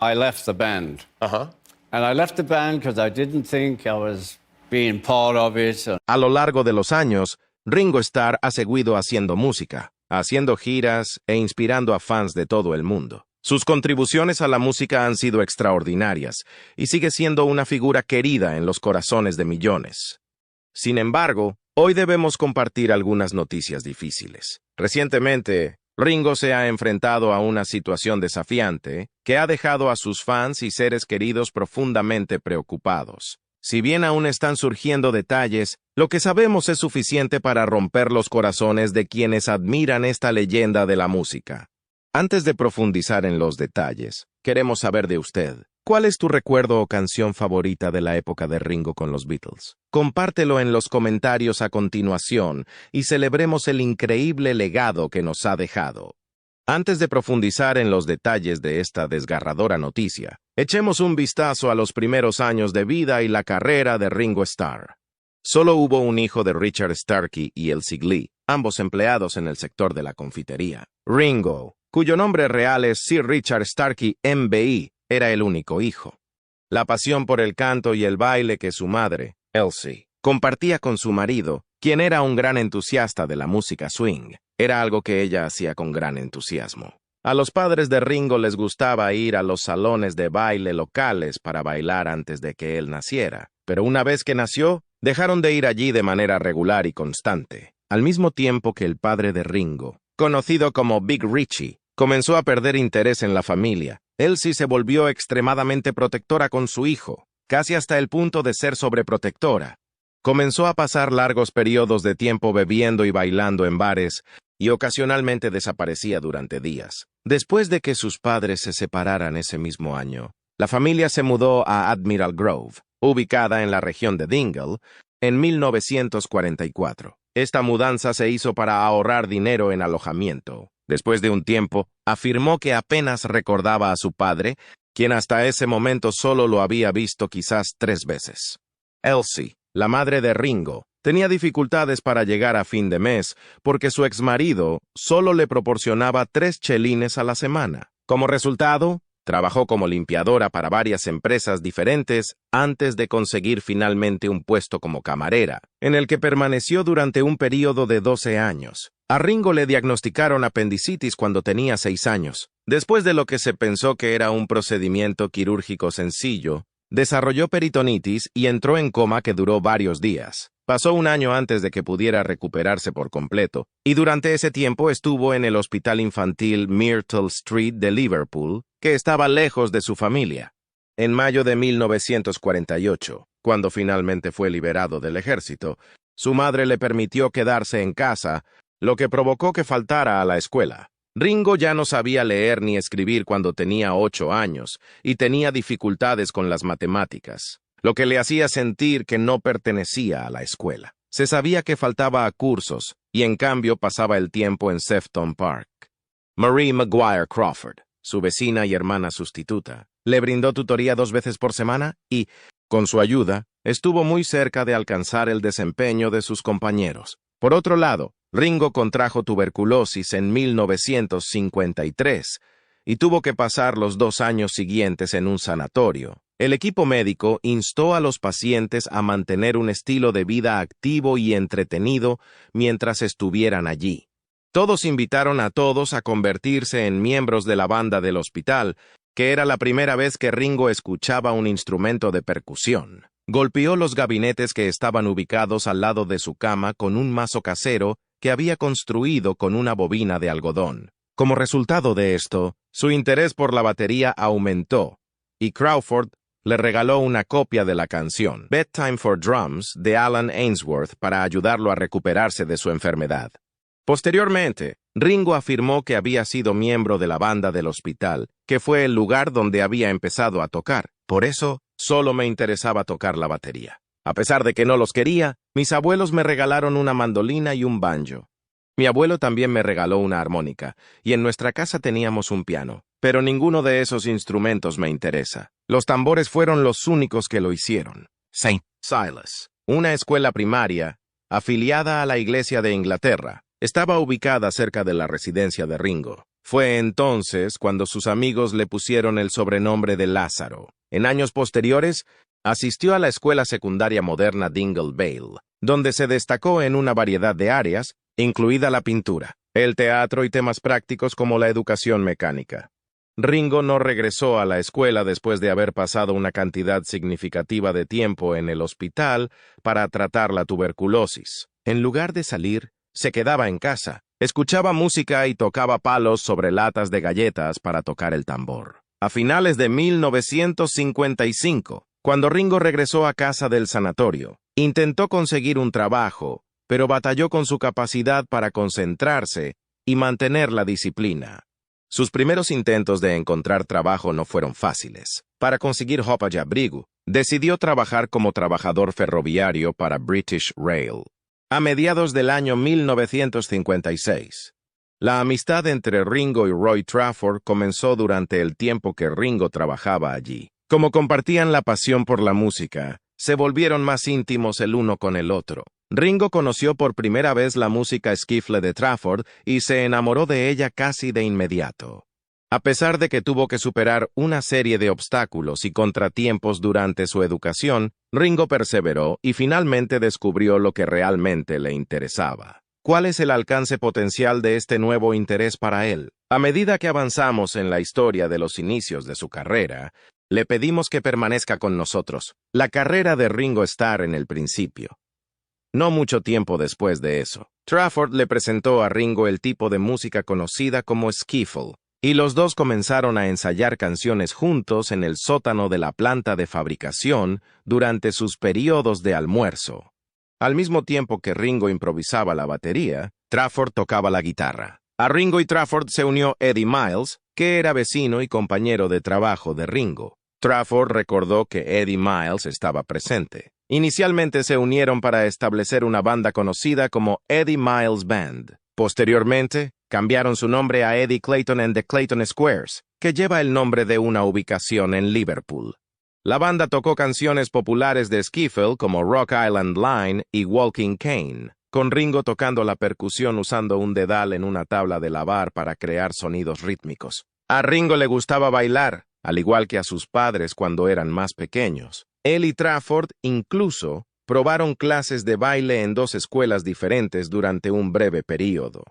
I left the band. Ajá. And I left the band because I didn't think I was being part of it. A lo largo de los años, Ringo Starr ha seguido haciendo música, haciendo giras e inspirando a fans de todo el mundo. Sus contribuciones a la música han sido extraordinarias y sigue siendo una figura querida en los corazones de millones. Sin embargo, hoy debemos compartir algunas noticias difíciles. Recientemente, Ringo se ha enfrentado a una situación desafiante que ha dejado a sus fans y seres queridos profundamente preocupados. Si bien aún están surgiendo detalles, lo que sabemos es suficiente para romper los corazones de quienes admiran esta leyenda de la música. Antes de profundizar en los detalles, queremos saber de usted. ¿Cuál es tu recuerdo o canción favorita de la época de Ringo con los Beatles? Compártelo en los comentarios a continuación y celebremos el increíble legado que nos ha dejado. Antes de profundizar en los detalles de esta desgarradora noticia, echemos un vistazo a los primeros años de vida y la carrera de Ringo Starr. Solo hubo un hijo de Richard Starkey y Elsie Glee, ambos empleados en el sector de la confitería. Ringo, cuyo nombre real es Sir Richard Starkey MBE, era el único hijo. La pasión por el canto y el baile que su madre, Elsie, compartía con su marido, quien era un gran entusiasta de la música swing, era algo que ella hacía con gran entusiasmo. A los padres de Ringo les gustaba ir a los salones de baile locales para bailar antes de que él naciera, pero una vez que nació, dejaron de ir allí de manera regular y constante. Al mismo tiempo que el padre de Ringo, conocido como Big Richie, comenzó a perder interés en la familia, Elsie se volvió extremadamente protectora con su hijo, casi hasta el punto de ser sobreprotectora. Comenzó a pasar largos periodos de tiempo bebiendo y bailando en bares, y ocasionalmente desaparecía durante días. Después de que sus padres se separaran ese mismo año, la familia se mudó a Admiral Grove, ubicada en la región de Dingle, en 1944. Esta mudanza se hizo para ahorrar dinero en alojamiento. Después de un tiempo, afirmó que apenas recordaba a su padre, quien hasta ese momento solo lo había visto quizás 3 veces. Elsie, la madre de Ringo, tenía dificultades para llegar a fin de mes porque su exmarido solo le proporcionaba 3 chelines a la semana. Como resultado, trabajó como limpiadora para varias empresas diferentes antes de conseguir finalmente un puesto como camarera, en el que permaneció durante un período de 12 años. A Ringo le diagnosticaron apendicitis cuando tenía 6 años. Después de lo que se pensó que era un procedimiento quirúrgico sencillo, desarrolló peritonitis y entró en coma que duró varios días. Pasó un año antes de que pudiera recuperarse por completo, y durante ese tiempo estuvo en el hospital infantil Myrtle Street de Liverpool, que estaba lejos de su familia. En mayo de 1948, cuando finalmente fue liberado del ejército, su madre le permitió quedarse en casa, lo que provocó que faltara a la escuela. Ringo ya no sabía leer ni escribir cuando tenía 8 años y tenía dificultades con las matemáticas, lo que le hacía sentir que no pertenecía a la escuela. Se sabía que faltaba a cursos y en cambio pasaba el tiempo en Sefton Park. Marie Maguire Crawford, su vecina y hermana sustituta, le brindó tutoría 2 veces por semana y, con su ayuda, estuvo muy cerca de alcanzar el desempeño de sus compañeros. Por otro lado, Ringo contrajo tuberculosis en 1953 y tuvo que pasar los 2 años siguientes en un sanatorio. El equipo médico instó a los pacientes a mantener un estilo de vida activo y entretenido mientras estuvieran allí. Todos invitaron a todos a convertirse en miembros de la banda del hospital, que era la primera vez que Ringo escuchaba un instrumento de percusión. Golpeó los gabinetes que estaban ubicados al lado de su cama con un mazo casero que había construido con una bobina de algodón. Como resultado de esto, su interés por la batería aumentó, y Crawford le regaló una copia de la canción Bedtime for Drums de Alan Ainsworth para ayudarlo a recuperarse de su enfermedad. Posteriormente, Ringo afirmó que había sido miembro de la banda del hospital, que fue el lugar donde había empezado a tocar. Por eso, solo me interesaba tocar la batería. A pesar de que no los quería, mis abuelos me regalaron una mandolina y un banjo. Mi abuelo también me regaló una armónica, y en nuestra casa teníamos un piano, pero ninguno de esos instrumentos me interesa. Los tambores fueron los únicos que lo hicieron. St. Silas, una escuela primaria, afiliada a la Iglesia de Inglaterra, estaba ubicada cerca de la residencia de Ringo. Fue entonces cuando sus amigos le pusieron el sobrenombre de Lázaro. En años posteriores, asistió a la escuela secundaria moderna Dingle Vale, donde se destacó en una variedad de áreas, incluida la pintura, el teatro y temas prácticos como la educación mecánica. Ringo no regresó a la escuela después de haber pasado una cantidad significativa de tiempo en el hospital para tratar la tuberculosis. En lugar de salir, se quedaba en casa, escuchaba música y tocaba palos sobre latas de galletas para tocar el tambor. A finales de 1955, cuando Ringo regresó a casa del sanatorio, intentó conseguir un trabajo, pero batalló con su capacidad para concentrarse y mantener la disciplina. Sus primeros intentos de encontrar trabajo no fueron fáciles. Para conseguir ropa de abrigo, decidió trabajar como trabajador ferroviario para British Rail. A mediados del año 1956, la amistad entre Ringo y Roy Trafford comenzó durante el tiempo que Ringo trabajaba allí. Como compartían la pasión por la música, se volvieron más íntimos el uno con el otro. Ringo conoció por primera vez la música skiffle de Trafford y se enamoró de ella casi de inmediato. A pesar de que tuvo que superar una serie de obstáculos y contratiempos durante su educación, Ringo perseveró y finalmente descubrió lo que realmente le interesaba. ¿Cuál es el alcance potencial de este nuevo interés para él? A medida que avanzamos en la historia de los inicios de su carrera, le pedimos que permanezca con nosotros. La carrera de Ringo Starr en el principio. No mucho tiempo después de eso, Trafford le presentó a Ringo el tipo de música conocida como skiffle, y los dos comenzaron a ensayar canciones juntos en el sótano de la planta de fabricación durante sus periodos de almuerzo. Al mismo tiempo que Ringo improvisaba la batería, Trafford tocaba la guitarra. A Ringo y Trafford se unió Eddie Miles, que era vecino y compañero de trabajo de Ringo. Trafford recordó que Eddie Miles estaba presente. Inicialmente se unieron para establecer una banda conocida como Eddie Miles Band. Posteriormente, cambiaron su nombre a Eddie Clayton and the Clayton Squares, que lleva el nombre de una ubicación en Liverpool. La banda tocó canciones populares de skiffle como Rock Island Line y Walking Cane, con Ringo tocando la percusión usando un dedal en una tabla de lavar para crear sonidos rítmicos. A Ringo le gustaba bailar, al igual que a sus padres cuando eran más pequeños. Él y Trafford incluso probaron clases de baile en dos escuelas diferentes durante un breve período.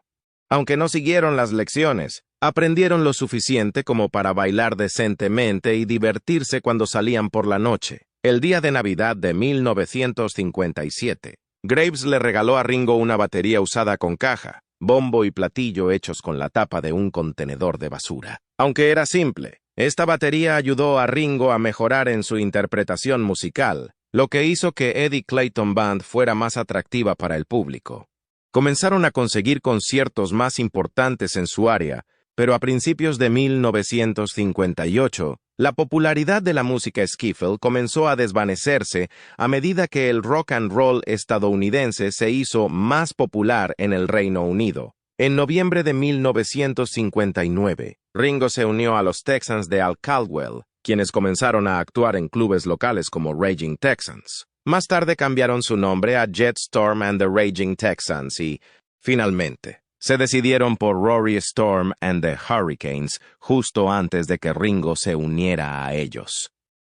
Aunque no siguieron las lecciones, aprendieron lo suficiente como para bailar decentemente y divertirse cuando salían por la noche. El día de Navidad de 1957, Graves le regaló a Ringo una batería usada con caja, bombo y platillo hechos con la tapa de un contenedor de basura. Aunque era simple, esta batería ayudó a Ringo a mejorar en su interpretación musical, lo que hizo que Eddie Clayton Band fuera más atractiva para el público. Comenzaron a conseguir conciertos más importantes en su área, pero a principios de 1958, la popularidad de la música skiffle comenzó a desvanecerse a medida que el rock and roll estadounidense se hizo más popular en el Reino Unido. En noviembre de 1959, Ringo se unió a los Texans de Al Caldwell, quienes comenzaron a actuar en clubes locales como Raging Texans. Más tarde cambiaron su nombre a Jetstorm and the Raging Texans y, finalmente, se decidieron por Rory Storm and the Hurricanes justo antes de que Ringo se uniera a ellos.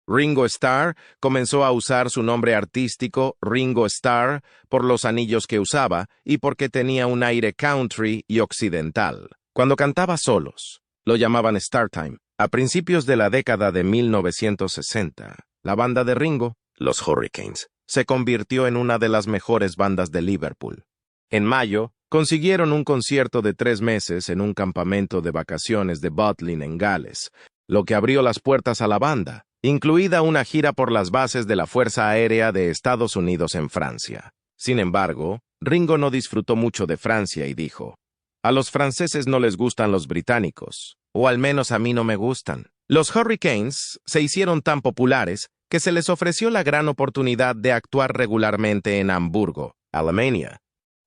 Ringo Starr comenzó a usar su nombre artístico Ringo Starr por los anillos que usaba y porque tenía un aire country y occidental. Cuando cantaba solos, lo llamaban Startime. A principios de la década de 1960, la banda de Ringo, los Hurricanes, se convirtió en una de las mejores bandas de Liverpool. En mayo, consiguieron un concierto de 3 meses en un campamento de vacaciones de Butlin en Gales, lo que abrió las puertas a la banda, incluida una gira por las bases de la Fuerza Aérea de Estados Unidos en Francia. Sin embargo, Ringo no disfrutó mucho de Francia y dijo: «A los franceses no les gustan los británicos, o al menos a mí no me gustan». Los Hurricanes se hicieron tan populares que se les ofreció la gran oportunidad de actuar regularmente en Hamburgo, Alemania.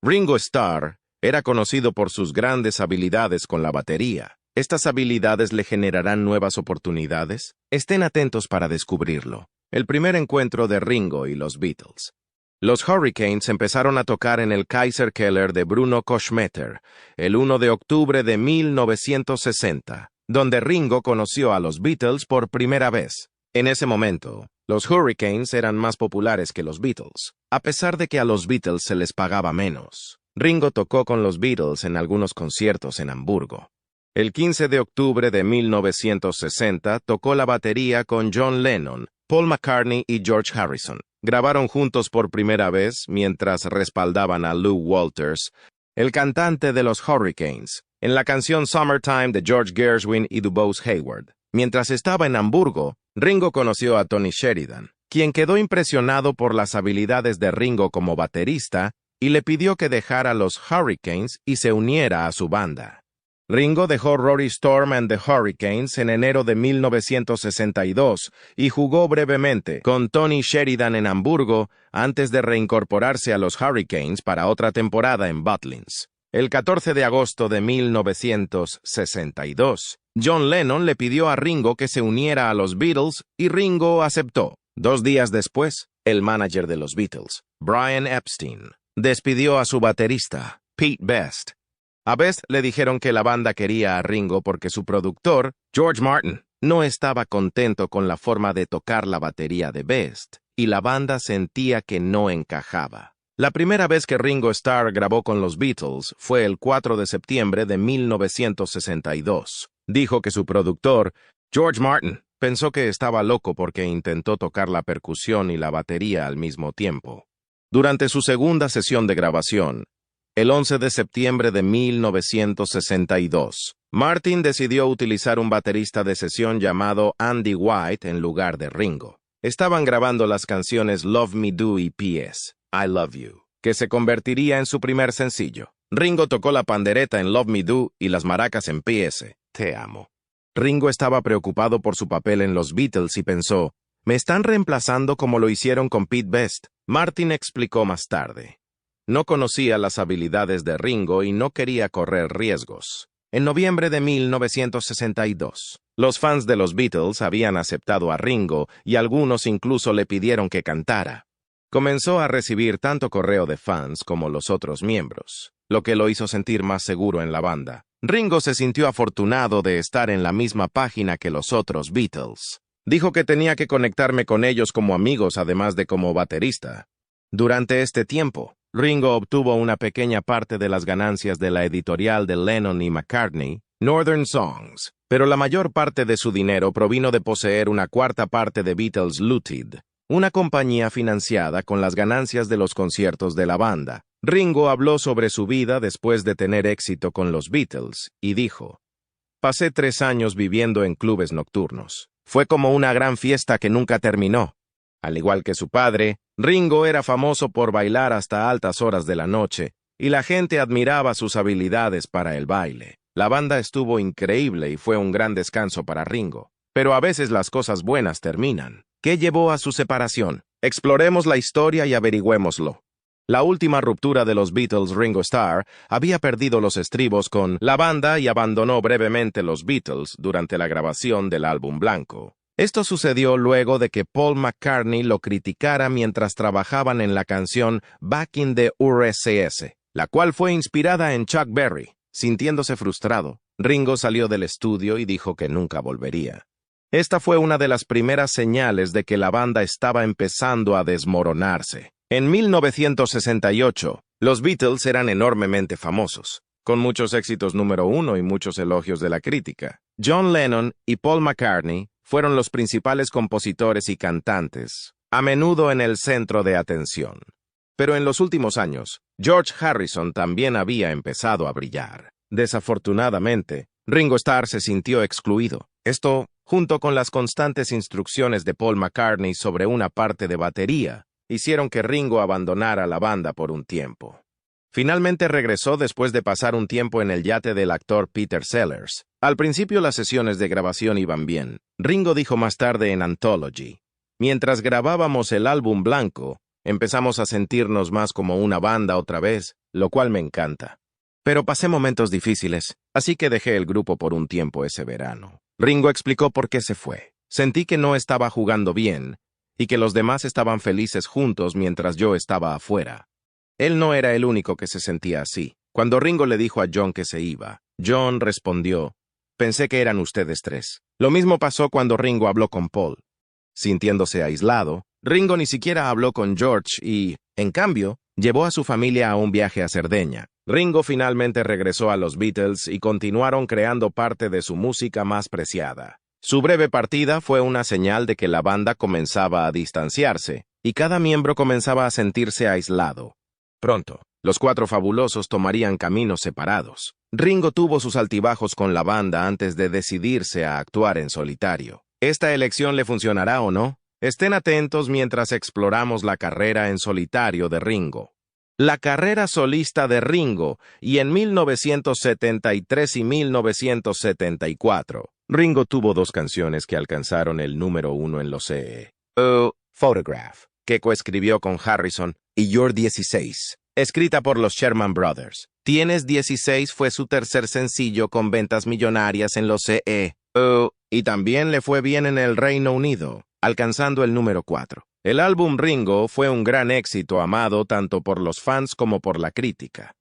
Ringo Starr era conocido por sus grandes habilidades con la batería. ¿Estas habilidades le generarán nuevas oportunidades? Estén atentos para descubrirlo. El primer encuentro de Ringo y los Beatles. Los Hurricanes empezaron a tocar en el Kaiser Keller de Bruno Koschmetter el 1 de octubre de 1960, donde Ringo conoció a los Beatles por primera vez. En ese momento, los Hurricanes eran más populares que los Beatles, a pesar de que a los Beatles se les pagaba menos. Ringo tocó con los Beatles en algunos conciertos en Hamburgo. El 15 de octubre de 1960 tocó la batería con John Lennon, Paul McCartney y George Harrison. Grabaron juntos por primera vez mientras respaldaban a Lou Walters, el cantante de los Hurricanes, en la canción Summertime de George Gershwin y DuBose Hayward. Mientras estaba en Hamburgo, Ringo conoció a Tony Sheridan, quien quedó impresionado por las habilidades de Ringo como baterista y le pidió que dejara los Hurricanes y se uniera a su banda. Ringo dejó Rory Storm and the Hurricanes en enero de 1962 y jugó brevemente con Tony Sheridan en Hamburgo antes de reincorporarse a los Hurricanes para otra temporada en Butlins. El 14 de agosto de 1962, John Lennon le pidió a Ringo que se uniera a los Beatles y Ringo aceptó. 2 días después, el manager de los Beatles, Brian Epstein, despidió a su baterista, Pete Best. A Best le dijeron que la banda quería a Ringo porque su productor, George Martin, no estaba contento con la forma de tocar la batería de Best, y la banda sentía que no encajaba. La primera vez que Ringo Starr grabó con los Beatles fue el 4 de septiembre de 1962. Dijo que su productor, George Martin, pensó que estaba loco porque intentó tocar la percusión y la batería al mismo tiempo. Durante su segunda sesión de grabación, el 11 de septiembre de 1962, Martin decidió utilizar un baterista de sesión llamado Andy White en lugar de Ringo. Estaban grabando las canciones Love Me Do y P.S. I Love You, que se convertiría en su primer sencillo. Ringo tocó la pandereta en Love Me Do y las maracas en P.S. Te amo. Ringo estaba preocupado por su papel en los Beatles y pensó, «¿Me están reemplazando como lo hicieron con Pete Best?». Martin explicó más tarde. No conocía las habilidades de Ringo y no quería correr riesgos. En noviembre de 1962, los fans de los Beatles habían aceptado a Ringo y algunos incluso le pidieron que cantara. Comenzó a recibir tanto correo de fans como los otros miembros, lo que lo hizo sentir más seguro en la banda. Ringo se sintió afortunado de estar en la misma página que los otros Beatles. Dijo que tenía que conectarme con ellos como amigos además de como baterista. Durante este tiempo, Ringo obtuvo una pequeña parte de las ganancias de la editorial de Lennon y McCartney, Northern Songs, pero la mayor parte de su dinero provino de poseer una cuarta parte de Beatles Limited, una compañía financiada con las ganancias de los conciertos de la banda. Ringo habló sobre su vida después de tener éxito con los Beatles y dijo, «Pasé 3 años viviendo en clubes nocturnos. Fue como una gran fiesta que nunca terminó. Al igual que su padre, Ringo era famoso por bailar hasta altas horas de la noche, y la gente admiraba sus habilidades para el baile. La banda estuvo increíble y fue un gran descanso para Ringo. Pero a veces las cosas buenas terminan. ¿Qué llevó a su separación? Exploremos la historia y averigüémoslo. La última ruptura de los Beatles, Ringo Starr, había perdido los estribos con la banda y abandonó brevemente los Beatles durante la grabación del álbum blanco. Esto sucedió luego de que Paul McCartney lo criticara mientras trabajaban en la canción Back in the URSS, la cual fue inspirada en Chuck Berry. Sintiéndose frustrado, Ringo salió del estudio y dijo que nunca volvería. Esta fue una de las primeras señales de que la banda estaba empezando a desmoronarse. En 1968, los Beatles eran enormemente famosos, con muchos éxitos número 1 y muchos elogios de la crítica. John Lennon y Paul McCartney fueron los principales compositores y cantantes, a menudo en el centro de atención. Pero en los últimos años, George Harrison también había empezado a brillar. Desafortunadamente, Ringo Starr se sintió excluido. Esto, junto con las constantes instrucciones de Paul McCartney sobre una parte de batería, hicieron que Ringo abandonara la banda por un tiempo. Finalmente regresó después de pasar un tiempo en el yate del actor Peter Sellers. Al principio las sesiones de grabación iban bien. Ringo dijo más tarde en Anthology, «Mientras grabábamos el álbum blanco, empezamos a sentirnos más como una banda otra vez, lo cual me encanta. Pero pasé momentos difíciles, así que dejé el grupo por un tiempo ese verano». Ringo explicó por qué se fue. «Sentí que no estaba jugando bien, y que los demás estaban felices juntos mientras yo estaba afuera. Él no era el único que se sentía así. Cuando Ringo le dijo a John que se iba, John respondió, «Pensé que eran ustedes tres». Lo mismo pasó cuando Ringo habló con Paul. Sintiéndose aislado, Ringo ni siquiera habló con George y, en cambio, llevó a su familia a un viaje a Cerdeña. Ringo finalmente regresó a los Beatles y continuaron creando parte de su música más preciada. Su breve partida fue una señal de que la banda comenzaba a distanciarse, y cada miembro comenzaba a sentirse aislado. Pronto, los cuatro fabulosos tomarían caminos separados. Ringo tuvo sus altibajos con la banda antes de decidirse a actuar en solitario. ¿Esta elección le funcionará o no? Estén atentos mientras exploramos la carrera en solitario de Ringo. La carrera solista de Ringo, y en 1973 y 1974. Ringo tuvo dos canciones que alcanzaron el número 1 en los CE. Photograph, que coescribió con Harrison, y You're 16, escrita por los Sherman Brothers. Tienes 16 fue su tercer sencillo con ventas millonarias en los CE. Y también le fue bien en el Reino Unido, alcanzando el número 4. El álbum Ringo fue un gran éxito amado tanto por los fans como por la crítica.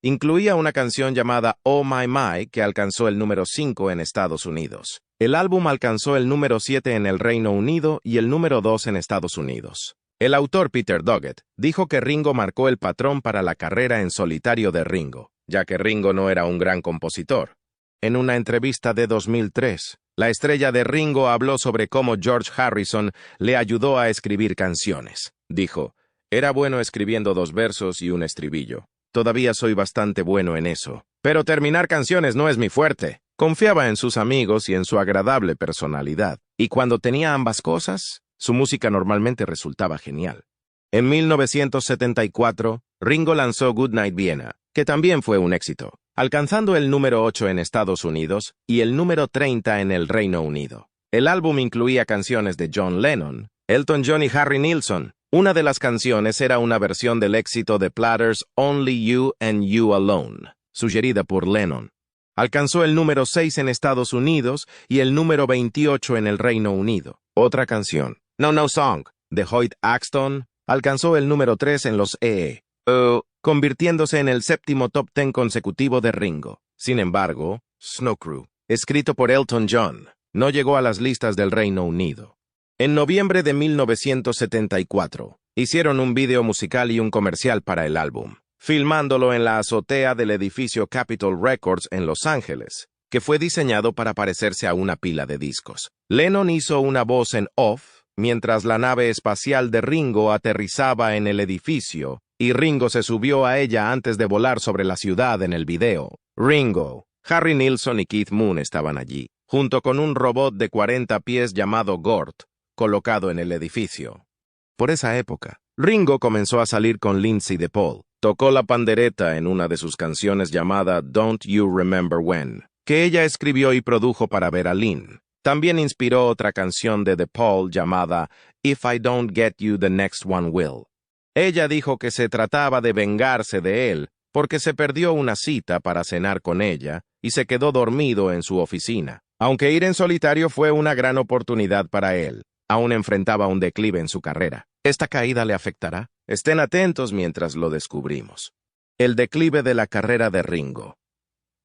Incluía una canción llamada Oh My My que alcanzó el número 5 en Estados Unidos. El álbum alcanzó el número 7 en el Reino Unido y el número 2 en Estados Unidos. El autor Peter Doggett dijo que Ringo marcó el patrón para la carrera en solitario de Ringo, ya que Ringo no era un gran compositor. En una entrevista de 2003, la estrella de Ringo habló sobre cómo George Harrison le ayudó a escribir canciones. Dijo, «Era bueno escribiendo 2 versos y un estribillo. Todavía soy bastante bueno en eso. Pero terminar canciones no es mi fuerte». Confiaba en sus amigos y en su agradable personalidad. Y cuando tenía ambas cosas, su música normalmente resultaba genial. En 1974, Ringo lanzó Goodnight Vienna, que también fue un éxito, alcanzando el número 8 en Estados Unidos y el número 30 en el Reino Unido. El álbum incluía canciones de John Lennon, Elton John y Harry Nilsson. Una de las canciones era una versión del éxito de Platters' Only You and You Alone, sugerida por Lennon. Alcanzó el número 6 en Estados Unidos y el número 28 en el Reino Unido. Otra canción, No No Song, de Hoyt Axton, alcanzó el número 3 en los EE, convirtiéndose en el 7º top 10 consecutivo de Ringo. Sin embargo, Snow Crew, escrito por Elton John, no llegó a las listas del Reino Unido. En noviembre de 1974, hicieron un video musical y un comercial para el álbum, filmándolo en la azotea del edificio Capitol Records en Los Ángeles, que fue diseñado para parecerse a una pila de discos. Lennon hizo una voz en off, mientras la nave espacial de Ringo aterrizaba en el edificio, y Ringo se subió a ella antes de volar sobre la ciudad en el video. Ringo, Harry Nilsson y Keith Moon estaban allí, junto con un robot de 40 pies llamado Gort, colocado en el edificio. Por esa época, Ringo comenzó a salir con Lindsay DePaul. Tocó la pandereta en una de sus canciones llamada Don't You Remember When, que ella escribió y produjo para Vera Lynn. También inspiró otra canción de DePaul llamada If I Don't Get You, the Next One Will. Ella dijo que se trataba de vengarse de él porque se perdió una cita para cenar con ella y se quedó dormido en su oficina. Aunque ir en solitario fue una gran oportunidad para él, aún enfrentaba un declive en su carrera. ¿Esta caída le afectará? Estén atentos mientras lo descubrimos. El declive de la carrera de Ringo.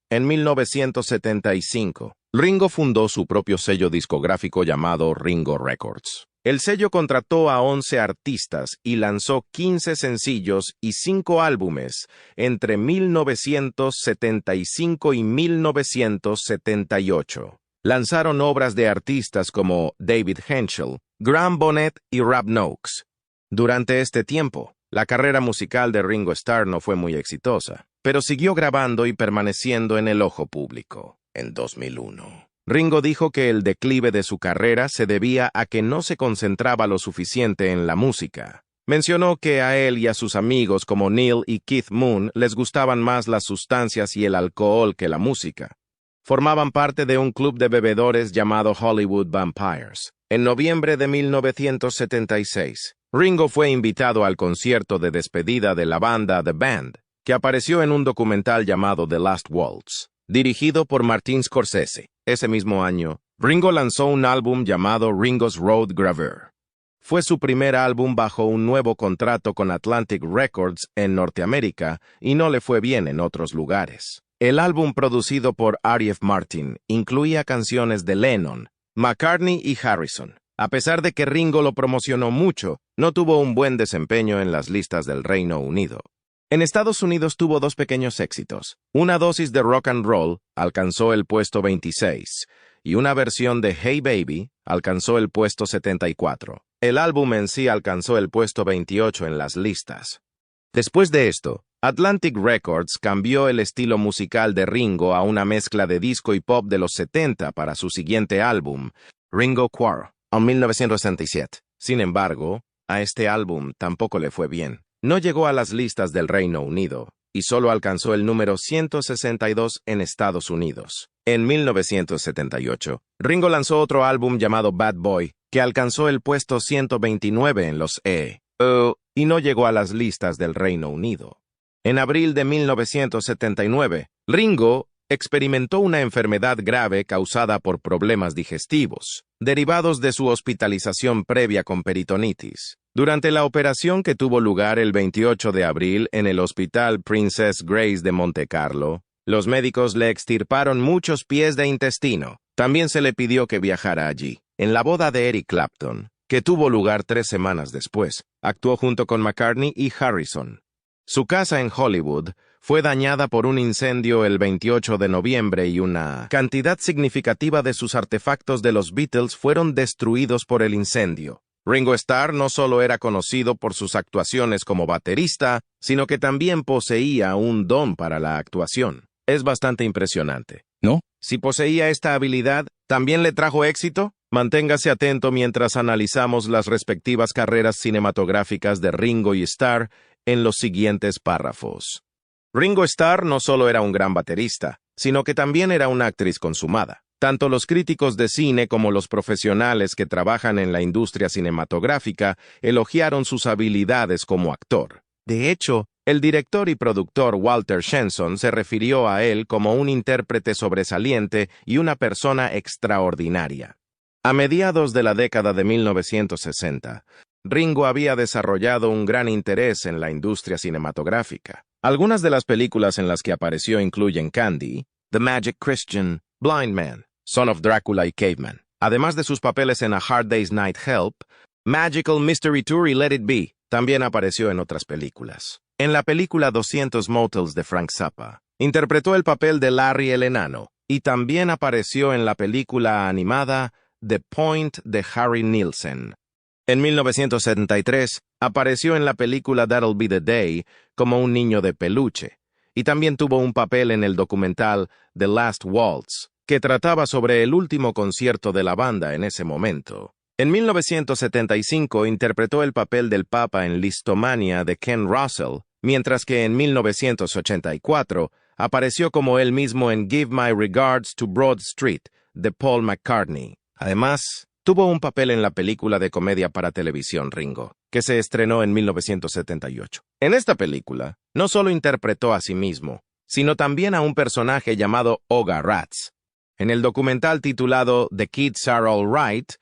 En 1975, Ringo fundó su propio sello discográfico llamado Ringo Records. El sello contrató a 11 artistas y lanzó 15 sencillos y 5 álbumes entre 1975 y 1978. Lanzaron obras de artistas como David Henschel, Graham Bonnet y Rob Knox. Durante este tiempo, la carrera musical de Ringo Starr no fue muy exitosa, pero siguió grabando y permaneciendo en el ojo público. En 2001, Ringo dijo que el declive de su carrera se debía a que no se concentraba lo suficiente en la música. Mencionó que a él y a sus amigos como Neil y Keith Moon les gustaban más las sustancias y el alcohol que la música. Formaban parte de un club de bebedores llamado Hollywood Vampires. En noviembre de 1976, Ringo fue invitado al concierto de despedida de la banda The Band, que apareció en un documental llamado The Last Waltz, dirigido por Martin Scorsese. Ese mismo año, Ringo lanzó un álbum llamado Ringo's Road Gravure. Fue su primer álbum bajo un nuevo contrato con Atlantic Records en Norteamérica y no le fue bien en otros lugares. El álbum producido por R.F. Martin incluía canciones de Lennon, McCartney y Harrison. A pesar de que Ringo lo promocionó mucho, no tuvo un buen desempeño en las listas del Reino Unido. En Estados Unidos tuvo dos pequeños éxitos. Una dosis de rock and roll alcanzó el puesto 26 y una versión de Hey Baby alcanzó el puesto 74. El álbum en sí alcanzó el puesto 28 en las listas. Después de esto, Atlantic Records cambió el estilo musical de Ringo a una mezcla de disco y pop de los 70 para su siguiente álbum, Ringo Quarrel, en 1967. Sin embargo, a este álbum tampoco le fue bien. No llegó a las listas del Reino Unido y solo alcanzó el número 162 en Estados Unidos. En 1978, Ringo lanzó otro álbum llamado Bad Boy, que alcanzó el puesto 129 en los y no llegó a las listas del Reino Unido. En abril de 1979, Ringo experimentó una enfermedad grave causada por problemas digestivos, derivados de su hospitalización previa con peritonitis. Durante la operación que tuvo lugar el 28 de abril en el Hospital Princess Grace de Montecarlo, los médicos le extirparon muchos pies de intestino. También se le pidió que viajara allí. En la boda de Eric Clapton, que tuvo lugar 3 semanas después, actuó junto con McCartney y Harrison. Su casa en Hollywood fue dañada por un incendio el 28 de noviembre y una cantidad significativa de sus artefactos de los Beatles fueron destruidos por el incendio. Ringo Starr no solo era conocido por sus actuaciones como baterista, sino que también poseía un don para la actuación. Es bastante impresionante, ¿no? Si poseía esta habilidad, ¿también le trajo éxito? Manténgase atento mientras analizamos las respectivas carreras cinematográficas de Ringo y Starr en los siguientes párrafos. Ringo Starr no solo era un gran baterista, sino que también era una actriz consumada. Tanto los críticos de cine como los profesionales que trabajan en la industria cinematográfica elogiaron sus habilidades como actor. De hecho, el director y productor Walter Shenson se refirió a él como un intérprete sobresaliente y una persona extraordinaria. A mediados de la década de 1960, Ringo había desarrollado un gran interés en la industria cinematográfica. Algunas de las películas en las que apareció incluyen Candy, The Magic Christian, Blind Man, Son of Dracula y Caveman. Además de sus papeles en A Hard Day's Night Help, Magical Mystery Tour y Let It Be, también apareció en otras películas. En la película 200 Motels de Frank Zappa, interpretó el papel de Larry el Enano, y también apareció en la película animada The Point de Harry Nilsson. En 1973, apareció en la película That'll Be the Day como un niño de peluche, y también tuvo un papel en el documental The Last Waltz, que trataba sobre el último concierto de la banda en ese momento. En 1975 interpretó el papel del Papa en Listomania de Ken Russell, mientras que en 1984 apareció como él mismo en Give My Regards to Broad Street de Paul McCartney. Además, tuvo un papel en la película de comedia para televisión Ringo, que se estrenó en 1978. En esta película, no solo interpretó a sí mismo, sino también a un personaje llamado Oga Ratz. En el documental titulado The Kids Are All Right,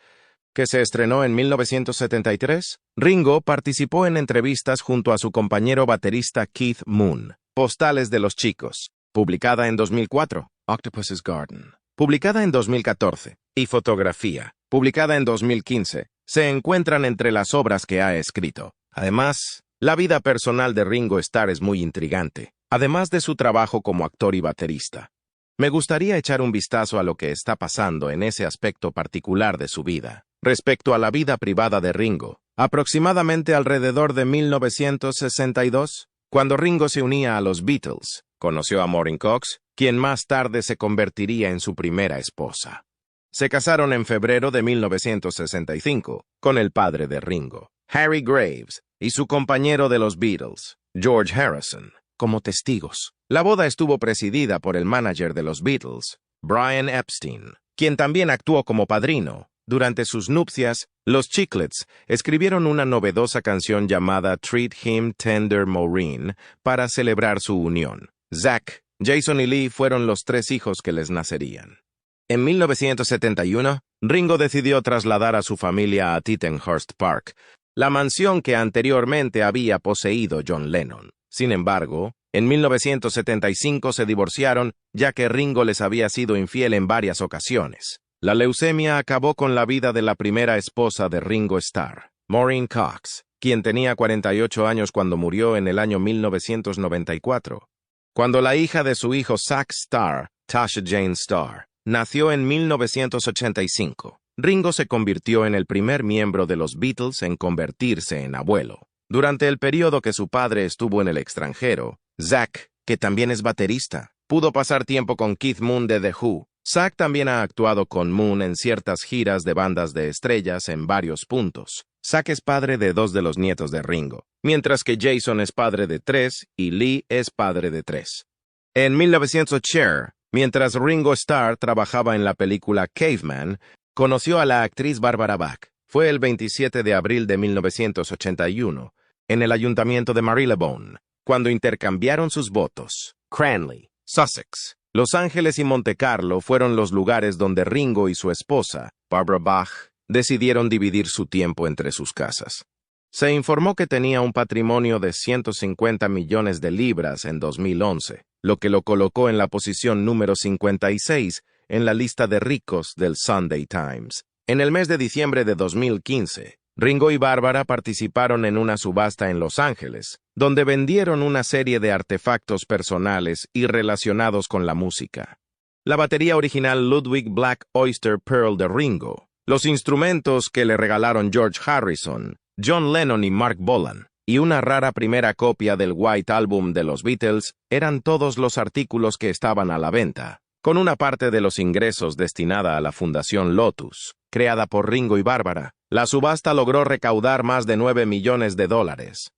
que se estrenó en 1973, Ringo participó en entrevistas junto a su compañero baterista Keith Moon. Postales de los chicos, publicada en 2004, Octopus's Garden, publicada en 2014, y Fotografía, publicada en 2015, se encuentran entre las obras que ha escrito. Además, la vida personal de Ringo Starr es muy intrigante, además de su trabajo como actor y baterista. Me gustaría echar un vistazo a lo que está pasando en ese aspecto particular de su vida. Respecto a la vida privada de Ringo, aproximadamente alrededor de 1962, cuando Ringo se unía a los Beatles, conoció a Maureen Cox, quien más tarde se convertiría en su primera esposa. Se casaron en febrero de 1965 con el padre de Ringo, Harry Graves, y su compañero de los Beatles, George Harrison, como testigos. La boda estuvo presidida por el manager de los Beatles, Brian Epstein, quien también actuó como padrino. Durante sus nupcias, los Chiclets escribieron una novedosa canción llamada Treat Him Tender Maureen para celebrar su unión. Zach, Jason y Lee fueron los 3 hijos que les nacerían. En 1971, Ringo decidió trasladar a su familia a Tittenhurst Park, la mansión que anteriormente había poseído John Lennon. Sin embargo, en 1975 se divorciaron, ya que Ringo les había sido infiel en varias ocasiones. La leucemia acabó con la vida de la primera esposa de Ringo Starr, Maureen Cox, quien tenía 48 años cuando murió en el año 1994. Cuando la hija de su hijo Zach Starr, Tasha Jane Starr, nació en 1985, Ringo se convirtió en el primer miembro de los Beatles en convertirse en abuelo. Durante el periodo que su padre estuvo en el extranjero, Zach, que también es baterista, pudo pasar tiempo con Keith Moon de The Who. Zach también ha actuado con Moon en ciertas giras de bandas de estrellas en varios puntos. Zach es padre de 2 de los nietos de Ringo, mientras que Jason es padre de 3 y Lee es padre de 3. En 1980, mientras Ringo Starr trabajaba en la película Caveman, conoció a la actriz Barbara Bach. Fue el 27 de abril de 1981, en el ayuntamiento de Marylebone, cuando intercambiaron sus votos. Cranley, Sussex, Los Ángeles y Montecarlo fueron los lugares donde Ringo y su esposa, Barbara Bach, decidieron dividir su tiempo entre sus casas. Se informó que tenía un patrimonio de 150 millones de libras en 2011, lo que lo colocó en la posición número 56 en la lista de ricos del Sunday Times. En el mes de diciembre de 2015, Ringo y Barbara participaron en una subasta en Los Ángeles, donde vendieron una serie de artefactos personales y relacionados con la música. La batería original Ludwig Black Oyster Pearl de Ringo, los instrumentos que le regalaron George Harrison, John Lennon y Mark Bolan, y una rara primera copia del White Album de los Beatles eran todos los artículos que estaban a la venta, con una parte de los ingresos destinada a la Fundación Lotus, creada por Ringo y Barbara. La subasta logró recaudar más de $9 millones.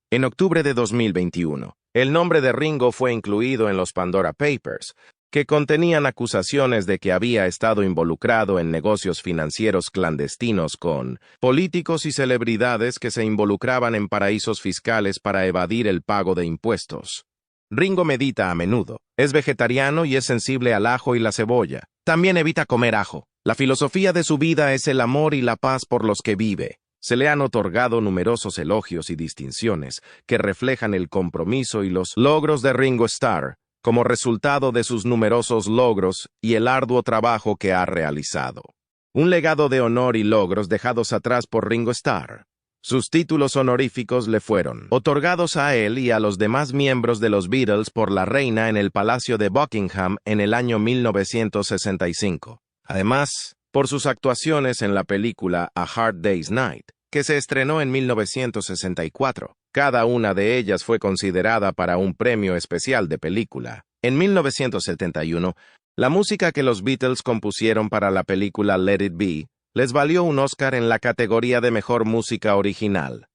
En octubre de 2021, el nombre de Ringo fue incluido en los Pandora Papers, que contenían acusaciones de que había estado involucrado en negocios financieros clandestinos con políticos y celebridades que se involucraban en paraísos fiscales para evadir el pago de impuestos. Ringo medita a menudo, es vegetariano y es sensible al ajo y la cebolla. También evita comer ajo. La filosofía de su vida es el amor y la paz por los que vive. Se le han otorgado numerosos elogios y distinciones que reflejan el compromiso y los logros de Ringo Starr, como resultado de sus numerosos logros y el arduo trabajo que ha realizado. Un legado de honor y logros dejados atrás por Ringo Starr. Sus títulos honoríficos le fueron otorgados a él y a los demás miembros de los Beatles por la reina en el Palacio de Buckingham en el año 1965. Además, por sus actuaciones en la película A Hard Day's Night, que se estrenó en 1964. Cada una de ellas fue considerada para un premio especial de película. En 1971, la música que los Beatles compusieron para la película Let It Be les valió un Oscar en la categoría de Mejor Música Original.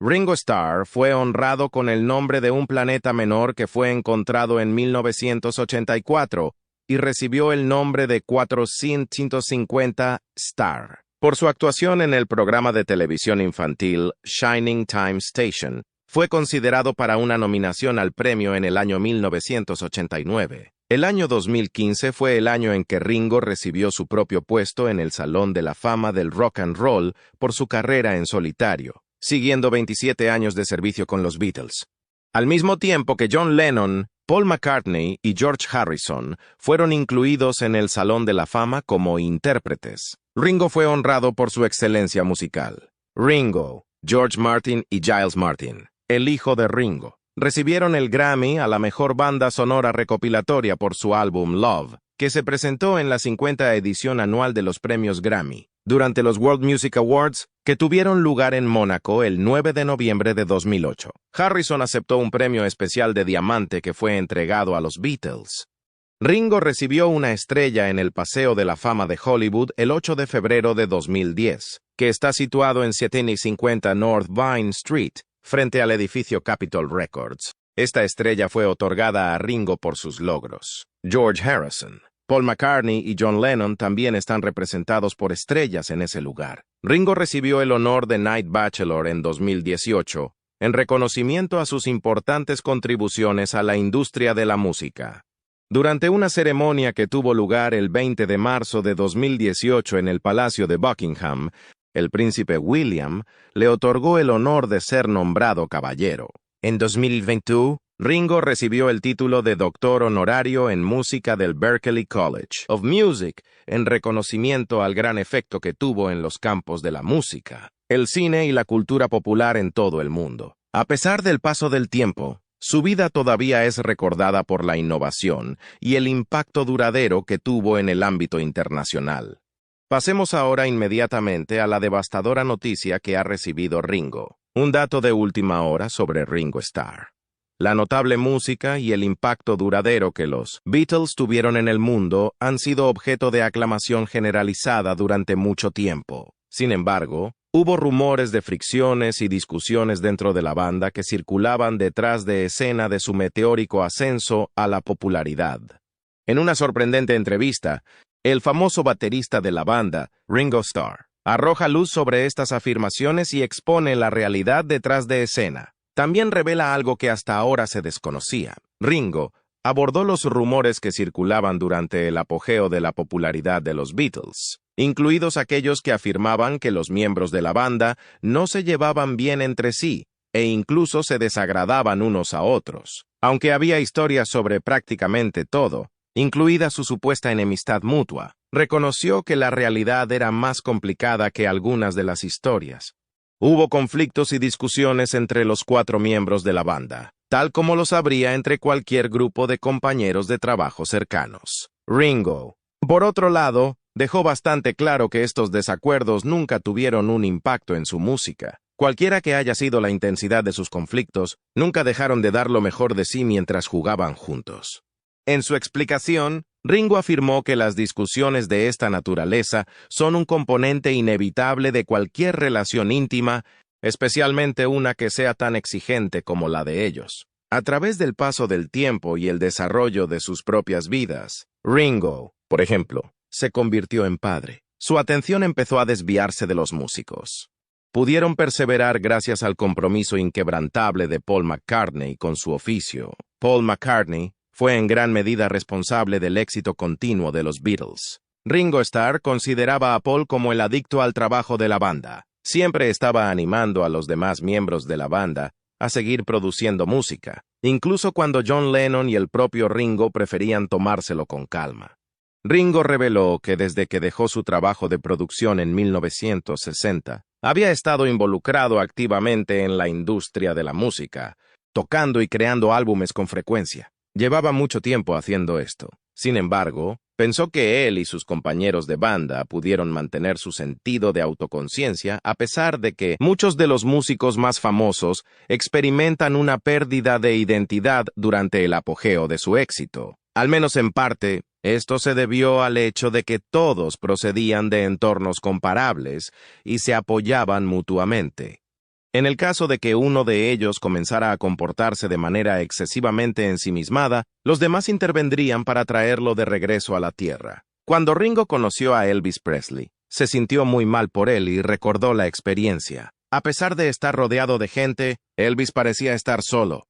Ringo Starr fue honrado con el nombre de un planeta menor que fue encontrado en 1984 y recibió el nombre de 450 Star. Por su actuación en el programa de televisión infantil Shining Time Station, fue considerado para una nominación al premio en el año 1989. El año 2015 fue el año en que Ringo recibió su propio puesto en el Salón de la Fama del Rock and Roll por su carrera en solitario, siguiendo 27 años de servicio con los Beatles. Al mismo tiempo que John Lennon, Paul McCartney y George Harrison fueron incluidos en el Salón de la Fama como intérpretes, Ringo fue honrado por su excelencia musical. Ringo, George Martin y Giles Martin, el hijo de Ringo, recibieron el Grammy a la mejor banda sonora recopilatoria por su álbum Love, que se presentó en la 50ª edición anual de los premios Grammy, durante los World Music Awards, que tuvieron lugar en Mónaco el 9 de noviembre de 2008. Harrison aceptó un premio especial de diamante que fue entregado a los Beatles. Ringo recibió una estrella en el Paseo de la Fama de Hollywood el 8 de febrero de 2010, que está situado en 750 North Vine Street, frente al edificio Capitol Records. Esta estrella fue otorgada a Ringo por sus logros. George Harrison, Paul McCartney y John Lennon también están representados por estrellas en ese lugar. Ringo recibió el honor de Night Bachelor en 2018, en reconocimiento a sus importantes contribuciones a la industria de la música. Durante una ceremonia que tuvo lugar el 20 de marzo de 2018 en el Palacio de Buckingham, el príncipe William le otorgó el honor de ser nombrado caballero. En 2021, Ringo recibió el título de doctor honorario en música del Berklee College of Music, en reconocimiento al gran efecto que tuvo en los campos de la música, el cine y la cultura popular en todo el mundo. A pesar del paso del tiempo, su vida todavía es recordada por la innovación y el impacto duradero que tuvo en el ámbito internacional. Pasemos ahora inmediatamente a la devastadora noticia que ha recibido Ringo. Un dato de última hora sobre Ringo Starr. La notable música y el impacto duradero que los Beatles tuvieron en el mundo han sido objeto de aclamación generalizada durante mucho tiempo. Sin embargo, hubo rumores de fricciones y discusiones dentro de la banda que circulaban detrás de escena de su meteórico ascenso a la popularidad. En una sorprendente entrevista, el famoso baterista de la banda, Ringo Starr, arroja luz sobre estas afirmaciones y expone la realidad detrás de escena. También revela algo que hasta ahora se desconocía. Ringo abordó los rumores que circulaban durante el apogeo de la popularidad de los Beatles, incluidos aquellos que afirmaban que los miembros de la banda no se llevaban bien entre sí e incluso se desagradaban unos a otros. Aunque había historias sobre prácticamente todo, incluida su supuesta enemistad mutua, reconoció que la realidad era más complicada que algunas de las historias. Hubo conflictos y discusiones entre los 4 miembros de la banda, tal como los habría entre cualquier grupo de compañeros de trabajo cercanos. Ringo, por otro lado, dejó bastante claro que estos desacuerdos nunca tuvieron un impacto en su música. Cualquiera que haya sido la intensidad de sus conflictos, nunca dejaron de dar lo mejor de sí mientras jugaban juntos. En su explicación, Ringo afirmó que las discusiones de esta naturaleza son un componente inevitable de cualquier relación íntima, especialmente una que sea tan exigente como la de ellos. A través del paso del tiempo y el desarrollo de sus propias vidas, Ringo, por ejemplo, se convirtió en padre. Su atención empezó a desviarse de los músicos. Pudieron perseverar gracias al compromiso inquebrantable de Paul McCartney con su oficio. Paul McCartney fue en gran medida responsable del éxito continuo de los Beatles. Ringo Starr consideraba a Paul como el adicto al trabajo de la banda. Siempre estaba animando a los demás miembros de la banda a seguir produciendo música, incluso cuando John Lennon y el propio Ringo preferían tomárselo con calma. Ringo reveló que desde que dejó su trabajo de producción en 1960, había estado involucrado activamente en la industria de la música, tocando y creando álbumes con frecuencia. Llevaba mucho tiempo haciendo esto. Sin embargo, pensó que él y sus compañeros de banda pudieron mantener su sentido de autoconciencia a pesar de que muchos de los músicos más famosos experimentan una pérdida de identidad durante el apogeo de su éxito. Al menos en parte, esto se debió al hecho de que todos procedían de entornos comparables y se apoyaban mutuamente. En el caso de que uno de ellos comenzara a comportarse de manera excesivamente ensimismada, los demás intervendrían para traerlo de regreso a la tierra. Cuando Ringo conoció a Elvis Presley, se sintió muy mal por él y recordó la experiencia. A pesar de estar rodeado de gente, Elvis parecía estar solo.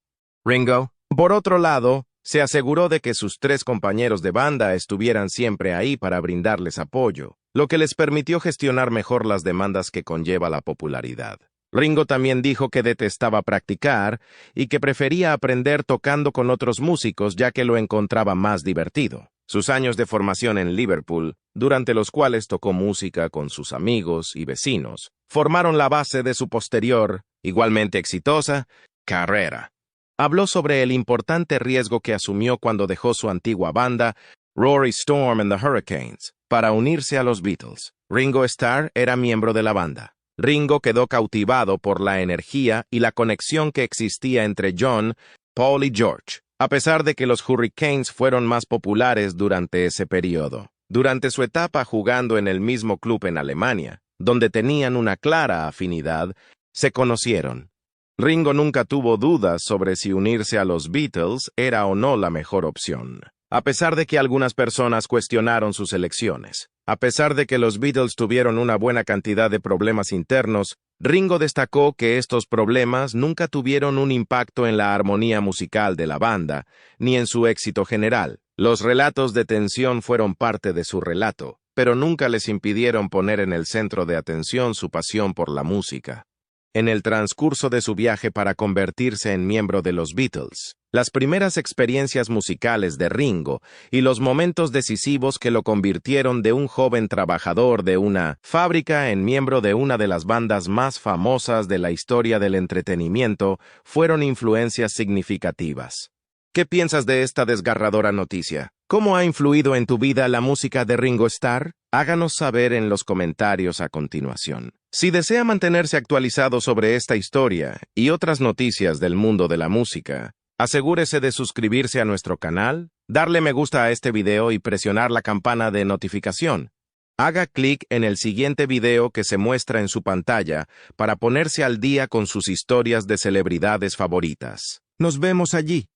Ringo, por otro lado, se aseguró de que sus 3 compañeros de banda estuvieran siempre ahí para brindarles apoyo, lo que les permitió gestionar mejor las demandas que conlleva la popularidad. Ringo también dijo que detestaba practicar y que prefería aprender tocando con otros músicos ya que lo encontraba más divertido. Sus años de formación en Liverpool, durante los cuales tocó música con sus amigos y vecinos, formaron la base de su posterior, igualmente exitosa, carrera. Habló sobre el importante riesgo que asumió cuando dejó su antigua banda, Rory Storm and the Hurricanes, para unirse a los Beatles. Ringo Starr era miembro de la banda. Ringo quedó cautivado por la energía y la conexión que existía entre John, Paul y George, a pesar de que los Hurricanes fueron más populares durante ese periodo. Durante su etapa jugando en el mismo club en Alemania, donde tenían una clara afinidad, se conocieron. Ringo nunca tuvo dudas sobre si unirse a los Beatles era o no la mejor opción, a pesar de que algunas personas cuestionaron sus elecciones. A pesar de que los Beatles tuvieron una buena cantidad de problemas internos, Ringo destacó que estos problemas nunca tuvieron un impacto en la armonía musical de la banda, ni en su éxito general. Los relatos de tensión fueron parte de su relato, pero nunca les impidieron poner en el centro de atención su pasión por la música. En el transcurso de su viaje para convertirse en miembro de los Beatles, las primeras experiencias musicales de Ringo y los momentos decisivos que lo convirtieron de un joven trabajador de una fábrica en miembro de una de las bandas más famosas de la historia del entretenimiento fueron influencias significativas. ¿Qué piensas de esta desgarradora noticia? ¿Cómo ha influido en tu vida la música de Ringo Starr? Háganos saber en los comentarios a continuación. Si desea mantenerse actualizado sobre esta historia y otras noticias del mundo de la música, asegúrese de suscribirse a nuestro canal, darle me gusta a este video y presionar la campana de notificación. Haga clic en el siguiente video que se muestra en su pantalla para ponerse al día con sus historias de celebridades favoritas. Nos vemos allí.